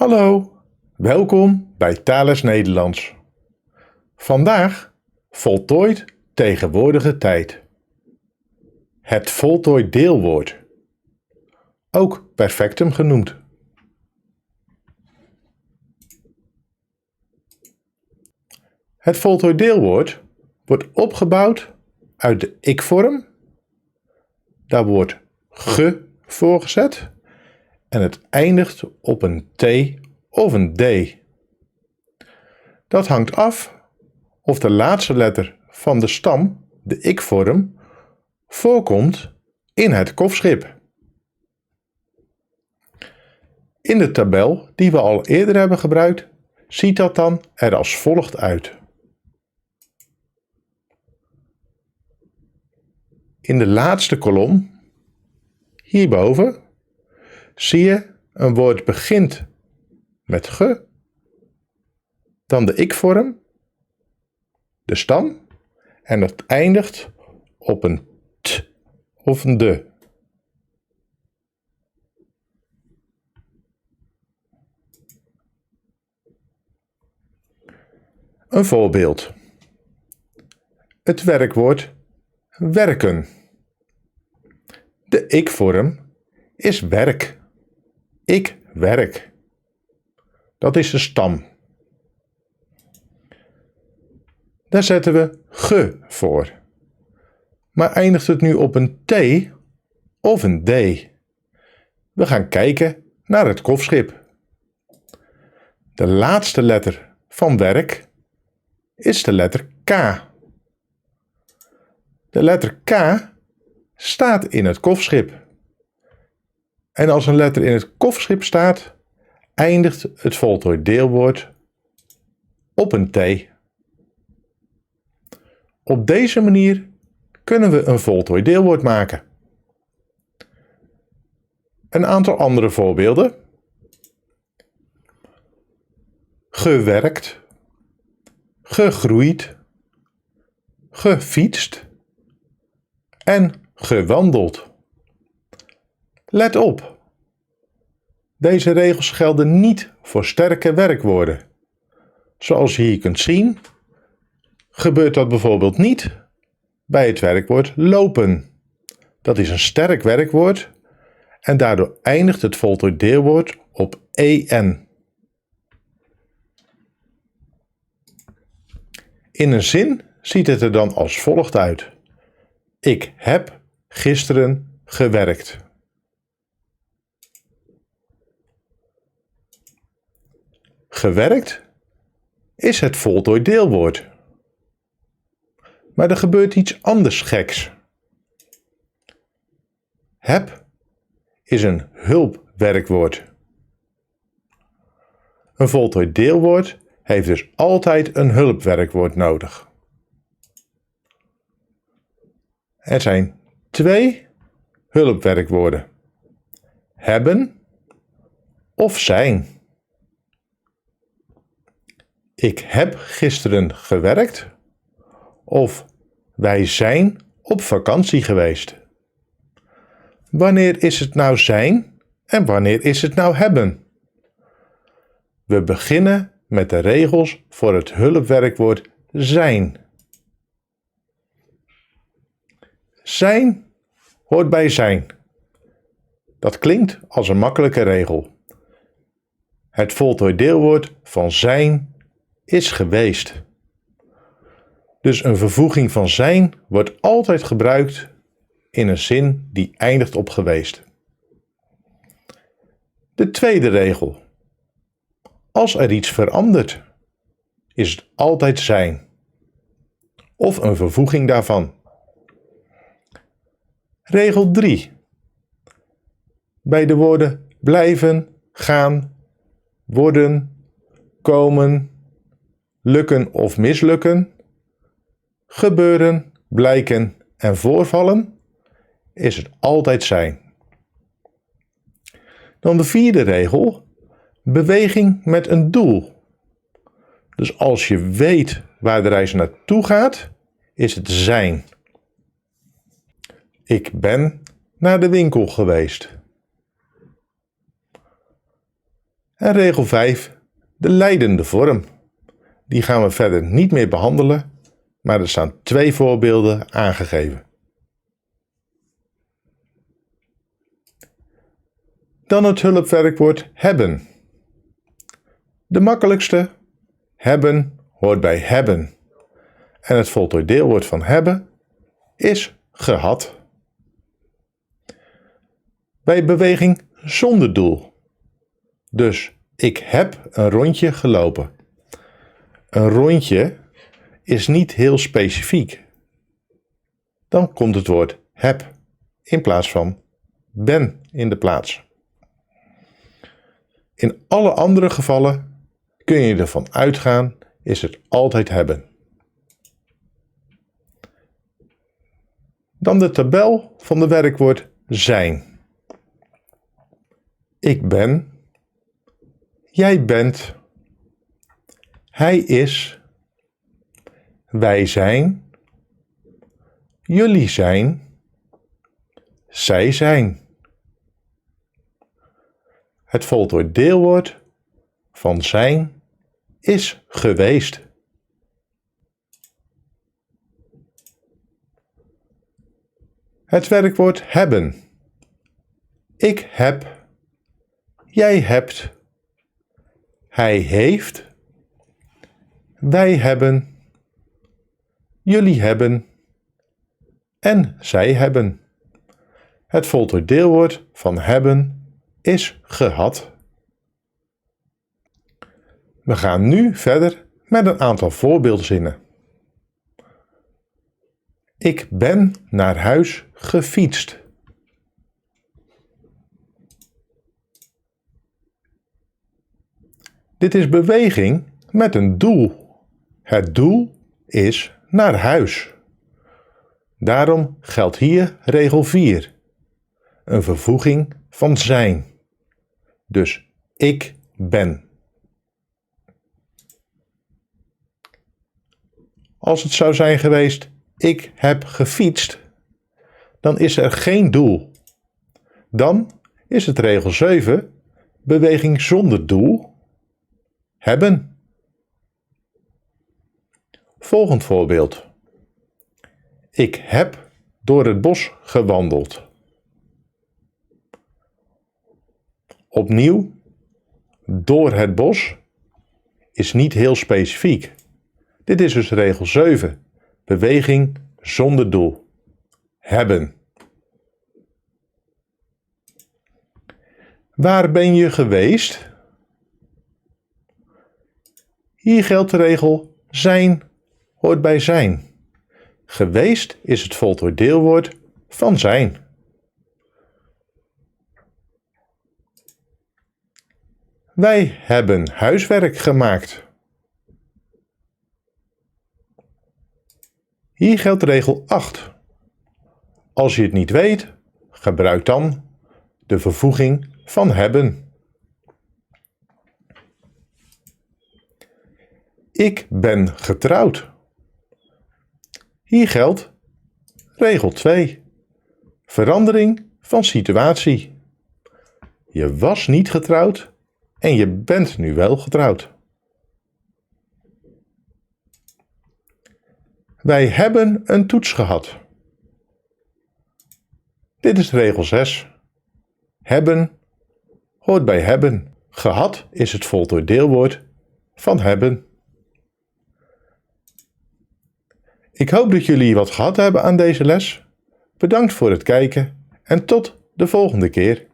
Hallo, welkom bij Thales Nederlands. Vandaag voltooid tegenwoordige tijd. Het voltooid deelwoord, ook perfectum genoemd. Het voltooid deelwoord wordt opgebouwd uit de ik-vorm. Daar wordt ge voor gezet en het eindigt op een t of een d. Dat hangt af of de laatste letter van de stam, de ik-vorm, voorkomt in het kofschip. In de tabel die we al eerder hebben gebruikt, ziet dat dan er als volgt uit. In de laatste kolom, hierboven, zie je een woord begint met ge, dan de ik-vorm, de stam, en het eindigt op een t of een de. Een voorbeeld. Het werkwoord werken. De ik-vorm is werk. Ik werk. Dat is de stam. Daar zetten we ge voor. Maar eindigt het nu op een t of een d? We gaan kijken naar het kofschip. De laatste letter van werk is de letter K. De letter K staat in het kofschip. En als een letter in het kofschip staat, eindigt het voltooid deelwoord op een t. Op deze manier kunnen we een voltooid deelwoord maken. Een aantal andere voorbeelden. Gewerkt, gegroeid, gefietst en gewandeld. Let op. Deze regels gelden niet voor sterke werkwoorden. Zoals je hier kunt zien, gebeurt dat bijvoorbeeld niet bij het werkwoord lopen. Dat is een sterk werkwoord en daardoor eindigt het voltooid deelwoord op en. In een zin ziet het er dan als volgt uit. Ik heb gisteren gewerkt. Gewerkt is het voltooid deelwoord. Maar er gebeurt iets anders geks. Heb is een hulpwerkwoord. Een voltooid deelwoord heeft dus altijd een hulpwerkwoord nodig. Er zijn twee hulpwerkwoorden. Hebben of zijn. Ik heb gisteren gewerkt of wij zijn op vakantie geweest. Wanneer is het nou zijn en wanneer is het nou hebben? We beginnen met de regels voor het hulpwerkwoord zijn. Zijn hoort bij zijn. Dat klinkt als een makkelijke regel. Het voltooid deelwoord van zijn is geweest. Dus een vervoeging van zijn wordt altijd gebruikt in een zin die eindigt op geweest. De tweede regel. Als er iets verandert, is het altijd zijn. Of een vervoeging daarvan. Regel 3. Bij de woorden blijven, gaan, worden, komen, lukken of mislukken, gebeuren, blijken en voorvallen, is het altijd zijn. Dan de vierde regel, beweging met een doel. Dus als je weet waar de reis naartoe gaat, is het zijn. Ik ben naar de winkel geweest. En regel 5, de leidende vorm. Die gaan we verder niet meer behandelen, maar er staan 2 voorbeelden aangegeven. Dan het hulpwerkwoord hebben. De makkelijkste, hebben, hoort bij hebben. En het voltooid deelwoord van hebben is gehad. Bij beweging zonder doel. Dus ik heb een rondje gelopen. Een rondje is niet heel specifiek. Dan komt het woord heb in plaats van ben in de plaats. In alle andere gevallen kun je ervan uitgaan, is het altijd hebben. Dan de tabel van de werkwoord zijn. Ik ben, jij bent, hij is, wij zijn, jullie zijn, zij zijn. Het voltooid deelwoord van zijn is geweest. Het werkwoord hebben. Ik heb, jij hebt, hij heeft, wij hebben, jullie hebben en zij hebben. Het voltooid deelwoord van hebben is gehad. We gaan nu verder met een aantal voorbeeldzinnen. Ik ben naar huis gefietst. Dit is beweging met een doel. Het doel is naar huis. Daarom geldt hier regel 4. Een vervoeging van zijn. Dus ik ben. Als het zou zijn geweest, ik heb gefietst, dan is er geen doel. Dan is het regel 7, beweging zonder doel, hebben. Volgend voorbeeld. Ik heb door het bos gewandeld. Opnieuw, door het bos is niet heel specifiek. Dit is dus regel 7, beweging zonder doel, hebben. Waar ben je geweest? Hier geldt de regel zijn hoort bij zijn. Geweest is het voltooid deelwoord van zijn. Wij hebben huiswerk gemaakt. Hier geldt regel 8. Als je het niet weet, gebruik dan de vervoeging van hebben. Ik ben getrouwd. Hier geldt regel 2. Verandering van situatie. Je was niet getrouwd en je bent nu wel getrouwd. Wij hebben een toets gehad. Dit is regel 6. Hebben hoort bij hebben. Gehad is het voltooid deelwoord van hebben. Ik hoop dat jullie wat gehad hebben aan deze les. Bedankt voor het kijken en tot de volgende keer.